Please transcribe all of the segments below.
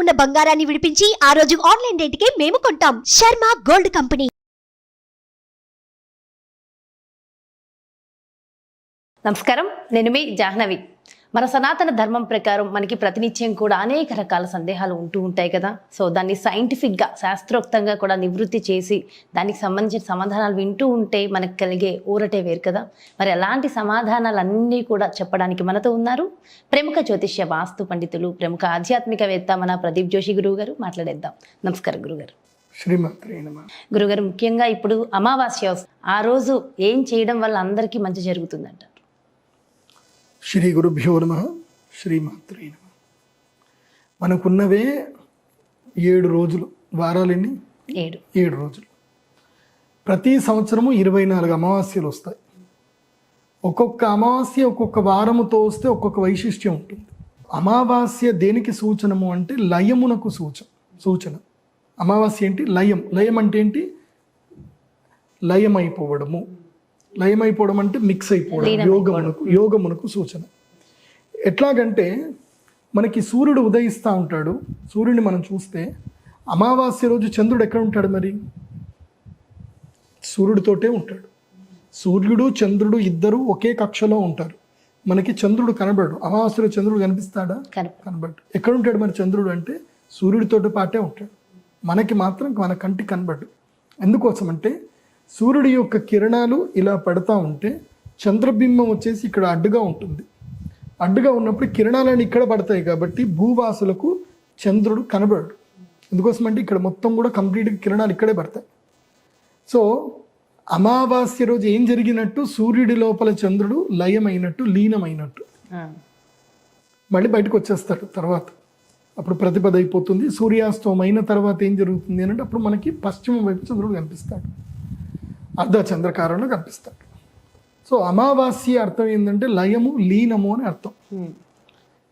ఉన్న బంగారాన్ని విడిపించి ఆ రోజు ఆన్లైన్ రేటుకే మేము కొంటాం. Sharma gold company. నమస్కారం, నేను మీ జాహ్నవి. మన సనాతన ధర్మం ప్రకారం మనకి ప్రతినిత్యం కూడా అనేక రకాల సందేహాలు ఉంటూ ఉంటాయి కదా. సో దాన్ని సైంటిఫిక్గా శాస్త్రోక్తంగా కూడా నివృత్తి చేసి దానికి సంబంధించిన సమాధానాలు వింటూ ఉంటే మనకు కలిగే ఊరటే వేరు కదా. మరి అలాంటి సమాధానాలన్నీ కూడా చెప్పడానికి మనతో ఉన్నారు ప్రముఖ జ్యోతిష్య వాస్తు పండితులు, ప్రముఖ ఆధ్యాత్మికవేత్త మన ప్రదీప్ జోషి గురువు గారు. మాట్లాడేద్దాం. నమస్కారం గురుగారు. శ్రీమాత్రే నమః. గురుగారు, ముఖ్యంగా ఇప్పుడు అమావాస్య, ఆ రోజు ఏం చేయడం వల్ల అందరికీ మంచి జరుగుతుందంట? శ్రీ గురుభ్యో నమః. శ్రీమాత్రే నమః. మనకున్నవే 7 రోజులు. వారాలన్నీ 7 రోజులు. ప్రతి సంవత్సరము 24 అమావాస్యలు వస్తాయి. ఒక్కొక్క అమావాస్య ఒక్కొక్క వారముతో వస్తే ఒక్కొక్క వైశిష్ట్యం ఉంటుంది. అమావాస్య దేనికి సూచనము అంటే లయమునకు సూచన. అమావాస్య ఏంటి? లయం. లయం అంటే ఏంటి? లయమైపోవడము. లయమైపోవడం అంటే మిక్స్ అయిపోవడం, యోగమునకు సూచన. ఎట్లాగంటే మనకి సూర్యుడు ఉదయిస్తూ ఉంటాడు. సూర్యుడిని మనం చూస్తే అమావాస్య రోజు చంద్రుడు ఎక్కడ ఉంటాడు? మరి సూర్యుడితోటే ఉంటాడు. సూర్యుడు చంద్రుడు ఇద్దరు ఒకే కక్షలో ఉంటారు. మనకి చంద్రుడు కనబడు. అమావాస్యలో చంద్రుడు కనిపిస్తాడా? కనబడు. ఎక్కడ ఉంటాడు మరి చంద్రుడు అంటే? సూర్యుడితోటి పాటే ఉంటాడు. మనకి మాత్రం మన కంటికి కనబడు. ఎందుకోసం అంటే సూర్యుడి యొక్క కిరణాలు ఇలా పడతా ఉంటే చంద్రబింబం వచ్చేసి ఇక్కడ అడ్డుగా ఉంటుంది. అడ్డుగా ఉన్నప్పుడు కిరణాలన్నీ ఇక్కడ పడతాయి కాబట్టి భూవాసులకు చంద్రుడు కనబడు. ఎందుకోసం అంటే ఇక్కడ మొత్తం కూడా కంప్లీట్గా కిరణాలు ఇక్కడే పడతాయి. సో అమావాస్య రోజు ఏం జరిగినట్టు? సూర్యుడి లోపల చంద్రుడు లయమైనట్టు, లీనమైనట్టు మళ్ళీ బయటకు వచ్చేస్తాడు. తర్వాత అప్పుడు ప్రతిపద అయిపోతుంది. సూర్యాస్తమం అయిన తర్వాత ఏం జరుగుతుంది అంటే అప్పుడు మనకి పశ్చిమ వైపు చంద్రుడు కనిపిస్తాడు. అర్ధచంద్రకారంలో కనిపిస్తాడు. సో అమావాస్య అర్థం ఏంటంటే లయము, లీనము అని అర్థం.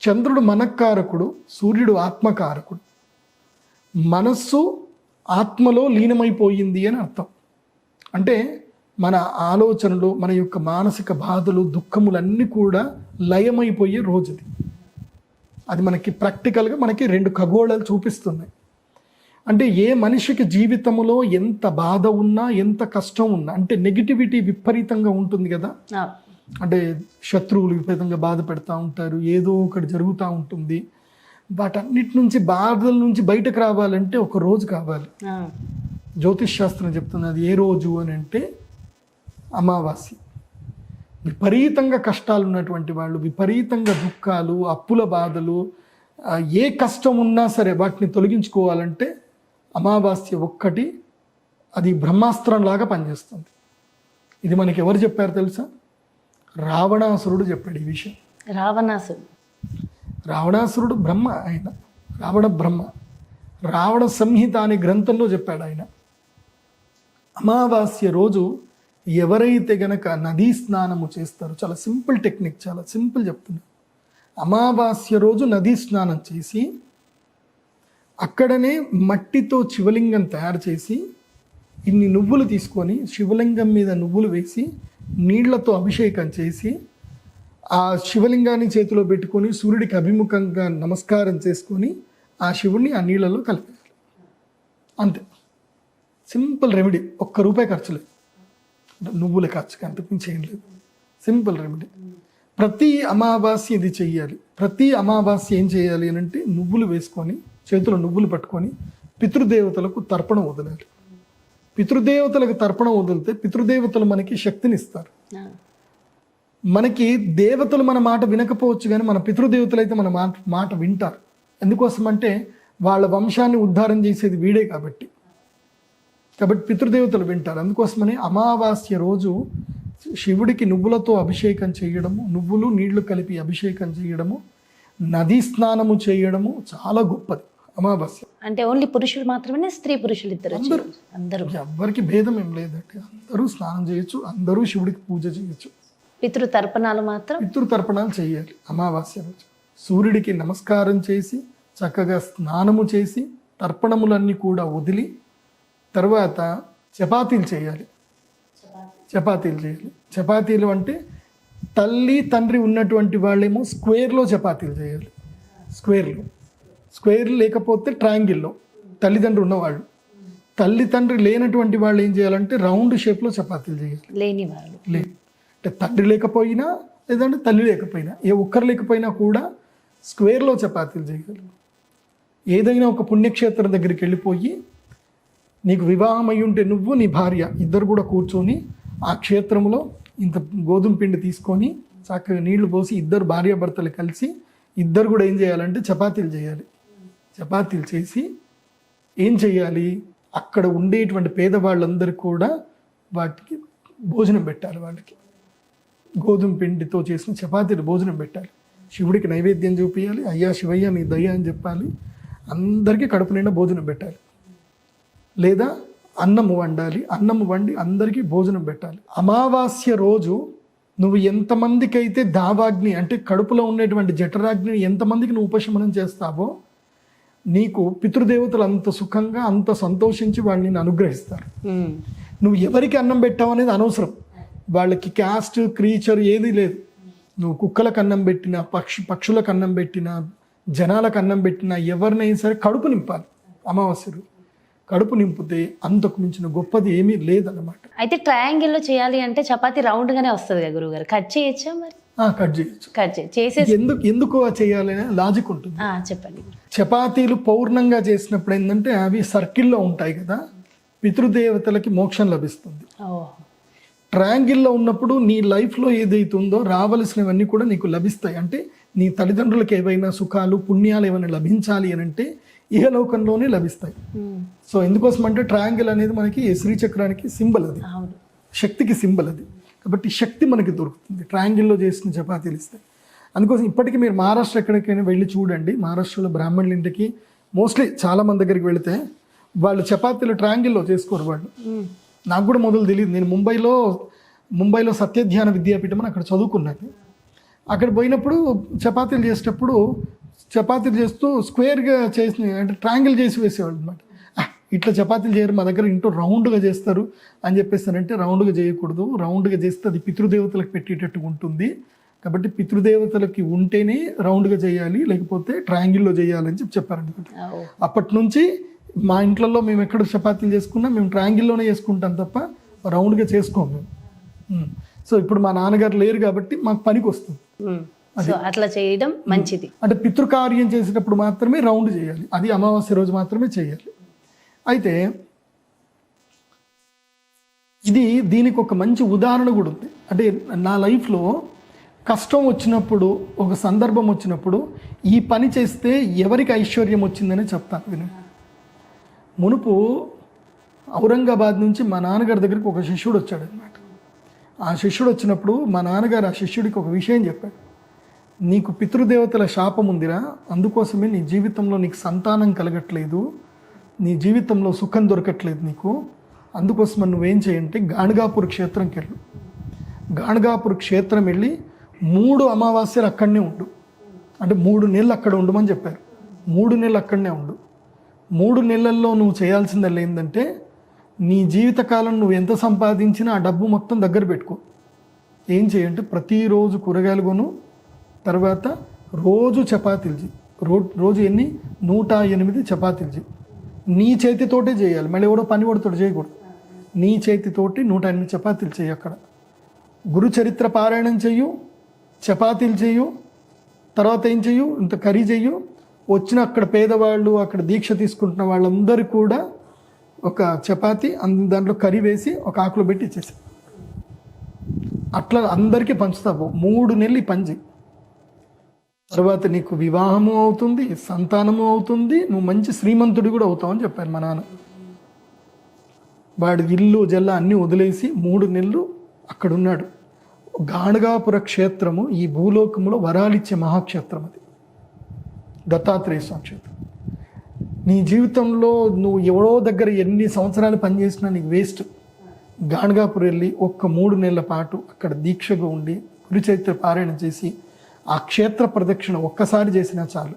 చంద్రుడు మనఃకారకుడు, సూర్యుడు ఆత్మకారకుడు. మనస్సు ఆత్మలో లీనమైపోయింది అని అర్థం. అంటే మన ఆలోచనలు, మన యొక్క మానసిక బాధలు, దుఃఖములన్నీ కూడా లయమైపోయే రోజుది. అది మనకి ప్రాక్టికల్గా మనకి 2 ఖగోళాలు చూపిస్తున్నాయి. అంటే ఏ మనిషికి జీవితంలో ఎంత బాధ ఉన్నా, ఎంత కష్టం ఉన్నా, అంటే నెగిటివిటీ విపరీతంగా ఉంటుంది కదా. అంటే శత్రువులు విపరీతంగా బాధ పెడతా ఉంటారు, ఏదో ఒకటి జరుగుతూ ఉంటుంది. వాటన్నిటి నుంచి, బాధల నుంచి బయటకు రావాలంటే ఒక రోజు కావాలి. జ్యోతిష్ శాస్త్రం చెప్తుంది అది ఏ రోజు అని అంటే అమావాస్య. విపరీతంగా కష్టాలు ఉన్నటువంటి వాళ్ళు, విపరీతంగా దుఃఖాలు, అప్పుల బాధలు, ఏ కష్టం ఉన్నా సరే వాటిని తొలగించుకోవాలంటే అమావాస్య ఒక్కటి అది బ్రహ్మాస్త్రంలాగా పనిచేస్తుంది. ఇది మనకి ఎవరు చెప్పారు తెలుసా? రావణాసురుడు చెప్పాడు ఈ విషయం. రావణాసురుడు బ్రహ్మ. ఆయన రావణ బ్రహ్మ. రావణ సంహిత అనే గ్రంథంలో చెప్పాడు ఆయన. అమావాస్య రోజు ఎవరైతే గనక నదీ స్నానము చేస్తారో, చాలా సింపుల్ టెక్నిక్, చాలా సింపుల్ చెప్తున్నా. అమావాస్య రోజు నదీ స్నానం చేసి అక్కడనే మట్టితో శివలింగం తయారు చేసి ఇన్ని నువ్వులు తీసుకొని శివలింగం మీద నువ్వులు వేసి నీళ్లతో అభిషేకం చేసి ఆ శివలింగాన్ని చేతిలో పెట్టుకొని సూర్యుడికి అభిముఖంగా నమస్కారం చేసుకొని ఆ శివుడిని ఆ నీళ్ళలో కలిపేయాలి. అంతే, సింపుల్ రెమెడీ. ₹1 ఖర్చు లేదు, నువ్వుల ఖర్చుకి అంతకుమించి ఏం లేదు. Simple remedy. ప్రతి అమావాస్య ఇది చెయ్యాలి. ప్రతి అమావాస్య ఏం చేయాలి అని అంటే నువ్వులు వేసుకొని, చేతిలో నువ్వులు పట్టుకొని పితృదేవతలకు తర్పణం వదలాలి. పితృదేవతలకు తర్పణం వదిలితే పితృదేవతలు మనకి శక్తిని ఇస్తారు. మనకి దేవతలు మన మాట వినకపోవచ్చు, కానీ మన పితృదేవతలు అయితే మన మాట వింటారు. ఎందుకోసం అంటే వాళ్ళ వంశాన్ని ఉద్ధారం చేసేది వీడే కాబట్టి పితృదేవతలు వింటారు. అందుకోసమని అమావాస్య రోజు శివుడికి నువ్వులతో అభిషేకం చేయడము, నువ్వులు నీళ్లు కలిపి అభిషేకం చేయడము, నదీ స్నానము చేయడము చాలా గొప్పది. అమావాస్య అంటే ఓన్లీ పురుషులు మాత్రమే, స్త్రీ పురుషులు ఇద్దరు అందరూ ఎవరికి భేదం ఏం లేదంటే అందరూ స్నానం చేయొచ్చు, అందరూ శివుడికి పూజ చేయొచ్చు. పితృతర్పణాలు చేయాలి అమావాస్య రోజు. సూర్యుడికి నమస్కారం చేసి చక్కగా స్నానము చేసి తర్పణములన్నీ కూడా వదిలి తర్వాత చపాతీలు చేయాలి. చపాతీలు అంటే తల్లి తండ్రి ఉన్నటువంటి వాళ్ళేమో స్క్వేర్లో చపాతీలు చేయాలి. స్క్వేర్ లేకపోతే ట్రయాంగిల్లో తల్లిదండ్రులు ఉన్నవాళ్ళు. తల్లిదండ్రి లేనటువంటి వాళ్ళు ఏం చేయాలంటే రౌండ్ షేప్లో చపాతీలు చేయాలి. లేని వాళ్ళు అంటే తండ్రి లేకపోయినా లేదంటే తల్లి లేకపోయినా ఏ ఒక్కరు లేకపోయినా కూడా స్క్వేర్లో చపాతీలు చేయాలి. ఏదైనా ఒక పుణ్యక్షేత్రం దగ్గరికి వెళ్ళిపోయి నీకు వివాహం అయి ఉంటే నువ్వు నీ భార్య ఇద్దరు కూడా కూర్చొని ఆ క్షేత్రంలో ఇంత గోధుమ పిండి తీసుకొని చక్కగా నీళ్లు పోసి ఇద్దరు భార్యాభర్తలు కలిసి ఇద్దరు కూడా ఏం చేయాలంటే చపాతీలు చేయాలి. చపాతీలు చేసి ఏం చేయాలి, అక్కడ ఉండేటువంటి పేదవాళ్ళందరికీ కూడా వాటికి భోజనం పెట్టాలి. వాళ్ళకి గోధుమ పిండితో చేసిన చపాతీలు భోజనం పెట్టాలి. శివుడికి నైవేద్యం చూపించాలి. అయ్యా శివయ్య నీ దయ్యా అని చెప్పాలి. అందరికీ కడుపు నిండా భోజనం పెట్టాలి. లేదా అన్నము వండాలి. అన్నము వండి అందరికీ భోజనం పెట్టాలి. అమావాస్య రోజు నువ్వు ఎంతమందికి అయితే దావాగ్ని అంటే కడుపులో ఉండేటువంటి జఠరాగ్ని ఎంతమందికి నువ్వు ఉపశమనం చేస్తావో నీకు పితృదేవతలు అంత సుఖంగా అంత సంతోషించి వాళ్ళని నిన్ను అనుగ్రహిస్తారు. నువ్వు ఎవరికి అన్నం పెట్టావు అనేది అనవసరం. వాళ్ళకి క్యాస్ట్ క్రీచర్ ఏది లేదు. నువ్వు కుక్కలకు అన్నం పెట్టినా పక్షులకు అన్నం పెట్టినా జనాలకు అన్నం పెట్టినా ఎవరినైనా సరే కడుపు నింపాలి. అమావాస్యలు కడుపు నింపితే అంతకు మించిన గొప్పది ఏమీ లేదన్నమాట. అయితే ట్రయాంగిల్లో చేయాలి అంటే చపాతీ రౌండ్ గానే వస్తుంది కదా గురువు గారు, కట్ చేయొచ్చా మరి? కట్ చేయొచ్చు. చేసేసి ఎందుకు చేయాలనే లాజిక్ ఉంటుంది. చెప్పండి. చపాతీలు పౌర్ణంగా చేసినప్పుడు ఏంటంటే అవి సర్కిల్లో ఉంటాయి కదా, పితృదేవతలకి మోక్షం లభిస్తుంది. ట్రయాంగిల్లో ఉన్నప్పుడు నీ లైఫ్లో ఏదైతుందో రావలసినవన్నీ కూడా నీకు లభిస్తాయి. అంటే నీ తల్లిదండ్రులకు ఏవైనా సుఖాలు పుణ్యాలు ఏమైనా లభించాలి అని అంటే ఇహలోకంలోనే లభిస్తాయి. సో ఎందుకోసం అంటే ట్రయాంగిల్ అనేది మనకి శ్రీచక్రానికి సింబల్, అది శక్తికి సింబల్. అది కాబట్టి శక్తి మనకి దొరుకుతుంది ట్రయాంగిల్లో చేసిన చపాతీలు ఇస్తాయి. అందుకోసం ఇప్పటికీ మీరు మహారాష్ట్ర ఎక్కడికైనా వెళ్ళి చూడండి. మహారాష్ట్రలో బ్రాహ్మణుల ఇంటికి మోస్ట్లీ చాలా మంది దగ్గరికి వెళితే వాళ్ళు చపాతీలు ట్రయాంగిల్లో చేసుకోరు వాళ్ళు. నాకు కూడా మొదలు తెలియదు. నేను ముంబైలో సత్యధ్యాన విద్యాపీఠం అని అక్కడ చదువుకున్నాను. అక్కడ పోయినప్పుడు చపాతీలు చేసేటప్పుడు చపాతీలు చేస్తూ స్క్వేర్గా చేసి అంటే ట్రయాంగిల్ చేసి వేసేవాళ్ళు అనమాట. ఇట్లా చపాతీలు చేయరు, మా దగ్గర ఇంట్లో రౌండ్గా చేస్తారు అని చెప్పేస్తానంటే రౌండ్గా చేయకూడదు, రౌండ్గా చేస్తే అది పితృదేవతలకు పెట్టేటట్టుగా ఉంటుంది. కాబట్టి పితృదేవతలకి ఉంటేనే రౌండ్గా చేయాలి, లేకపోతే ట్రయాంగిల్లో చేయాలని చెప్పారనమాట. అప్పటి నుంచి మా ఇంట్లో మేము ఎక్కడ చపాతీలు చేసుకున్నా మేము ట్రయాంగిల్లోనే చేసుకుంటాం తప్ప రౌండ్గా చేసుకోము మేము. సో ఇప్పుడు మా నాన్నగారు లేరు కాబట్టి మాకు పనికి వస్తుంది. అట్లా చేయడం మంచిది. అంటే పితృకార్యం చేసేటప్పుడు మాత్రమే రౌండ్ చేయాలి, అది అమావాస్య రోజు మాత్రమే చేయాలి. అయితే దీనికి ఒక మంచి ఉదాహరణ కూడా ఉంది. అంటే నా లైఫ్లో కష్టం వచ్చినప్పుడు, ఒక సందర్భం వచ్చినప్పుడు ఈ పని చేస్తే ఎవరికి ఐశ్వర్యం వచ్చిందని చెప్తాను వినండి. మునుపు ఔరంగాబాద్ నుంచి మా నాన్నగారి దగ్గరికి ఒక శిష్యుడు వచ్చాడు అనమాట. ఆ శిష్యుడు వచ్చినప్పుడు మా నాన్నగారు ఆ శిష్యుడికి ఒక విషయం చెప్పాడు. నీకు పితృదేవతల శాపం ఉందిరా, అందుకోసమే నీ జీవితంలో నీకు సంతానం కలగట్లేదు, నీ జీవితంలో సుఖం దొరకట్లేదు నీకు. అందుకోసం నువ్వేం చేయంటే గాణగాపూర్ క్షేత్రంకి వెళ్ళు. గాణగాపూర్ క్షేత్రం వెళ్ళి 3 అమావాస్యలు అక్కడనే ఉండు. అంటే 3 నెలలు అక్కడ ఉండమని చెప్పారు. 3 నెలలు అక్కడనే ఉండు. 3 నెలల్లో నువ్వు చేయాల్సిందల్లా ఏంటంటే నీ జీవితకాలం నువ్వు ఎంత సంపాదించినా ఆ డబ్బు మొత్తం దగ్గర పెట్టుకో. ఏం చేయంటే ప్రతిరోజు కూరగాయలు కొను, తర్వాత రోజు చపాతీలు చేయి. రోజు 108 చపాతీలు చేయి. నీ చేతితోటే చేయాలి, మళ్ళీ ఎవడో పని కొడుతాడు చేయకూడదు. నీ చేతితోటి 108 చపాతీలు చేయి. అక్కడ గురు చరిత్ర పారాయణం చెయ్యు, చపాతీలు చెయ్యు, తర్వాత ఏం చెయ్యు, ఇంత కర్రీ చెయ్యు. వచ్చిన అక్కడ పేదవాళ్ళు, అక్కడ దీక్ష తీసుకుంటున్న వాళ్ళందరూ కూడా ఒక చపాతీ దాంట్లో కర్రీ వేసి ఒక ఆకులో పెట్టి ఇచ్చేసి అట్లా అందరికీ పంచుతావు. 3 నెలలు ఈ పని చెయ్యి. తర్వాత నీకు వివాహము అవుతుంది, సంతానము అవుతుంది, నువ్వు మంచి శ్రీమంతుడి కూడా అవుతావు అని చెప్పారు మా నాన్న. వాడి ఇల్లు జల్ల అన్నీ వదిలేసి 3 నెలలు అక్కడ ఉన్నాడు. గాణగాపుర క్షేత్రము ఈ భూలోకంలో వరాలిచ్చే మహాక్షేత్రం. అది దత్తాత్రేయ స్వామి క్షేత్రం. నీ జీవితంలో నువ్వు ఎవరో దగ్గర ఎన్ని సంవత్సరాలు పనిచేసినా నీకు వేస్ట్. గాణగాపురం వెళ్ళి 3 నెలల పాటు అక్కడ దీక్షగా ఉండి గురుచరిత్ర పారాయణ చేసి ఆ క్షేత్ర ప్రదక్షిణ ఒక్కసారి చేసినా చాలు.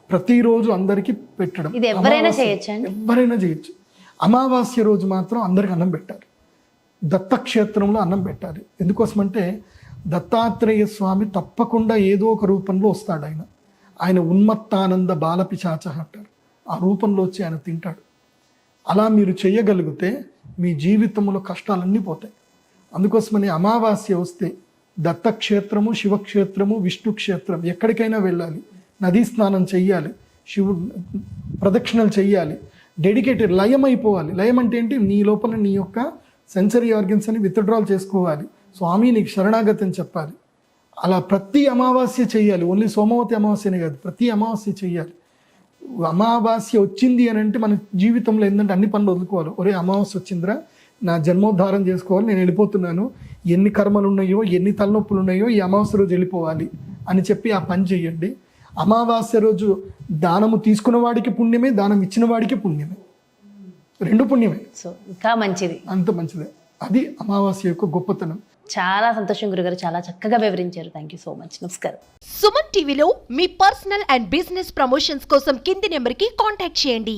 ప్రతిరోజు అందరికీ పెట్టడం. ఇది ఎవరైనా చేయొచ్చు. అమావాస్య రోజు మాత్రం అందరికి అన్నం పెట్టాలి. దత్తక్షేత్రంలో అన్నం పెట్టాలి. ఎందుకోసమంటే దత్తాత్రేయ స్వామి తప్పకుండా ఏదో ఒక రూపంలో వస్తాడు. ఆయన ఆయన ఉన్మత్తానంద బాలపిశాచ అంటారు. ఆ రూపంలో వచ్చి ఆయన తింటాడు. అలా మీరు చేయగలిగితే మీ జీవితంలో కష్టాలన్నీ పోతాయి. అందుకోసమని అమావాస్య వస్తే దత్తక్షేత్రము, శివక్షేత్రము, విష్ణు క్షేత్రం ఎక్కడికైనా వెళ్ళాలి, నదీ స్నానం చెయ్యాలి, శివుడు ప్రదక్షిణలు చెయ్యాలి, డెడికేటెడ్ లయం అయిపోవాలి. లయం అంటే ఏంటి? నీ లోపల నీ యొక్క సెన్సరీ ఆర్గన్స్ అని విత్డ్రాల్ చేసుకోవాలి. స్వామి నీకు శరణాగతి చెప్పాలి. అలా ప్రతి అమావాస్య చెయ్యాలి. ఓన్లీ సోమవతి అమావాస్యనే కాదు, ప్రతి అమావాస్య చెయ్యాలి. అమావాస్య వచ్చింది అని అంటే మన జీవితంలో ఏంటంటే అన్ని పనులు వదులుకోవాలి. ఒరే అమావాస్య వచ్చిందిరా, నా జన్మోద్ధారం చేసుకోవాలి, నేను వెళ్ళిపోతున్నాను, ఎన్ని కర్మలు ఉన్నాయో, ఎన్ని తలనొప్పులు ఉన్నాయో ఈ అమావాస్య రోజు వెళ్ళిపోవాలి అని చెప్పి ఆ పని చెయ్యండి. అమావాస్య రోజు దానము తీసుకున్న వాడికి పుణ్యమే, దానం ఇచ్చిన వాడికి పుణ్యమే, రెండు పుణ్యమే. సో ఇంకా మంచిది, అంత మంచిదే. అది అమావాస్య యొక్క గొప్పతనం. చాలా సంతోషం గురుగారు, చాలా చక్కగా వివరించారు. Thank you so much. నమస్కారం. సుమన్ టీవీలో మీ పర్సనల్ అండ్ బిజినెస్ ప్రమోషన్స్ కోసం కింది నెంబర్కి కాంటాక్ట్ చేయండి.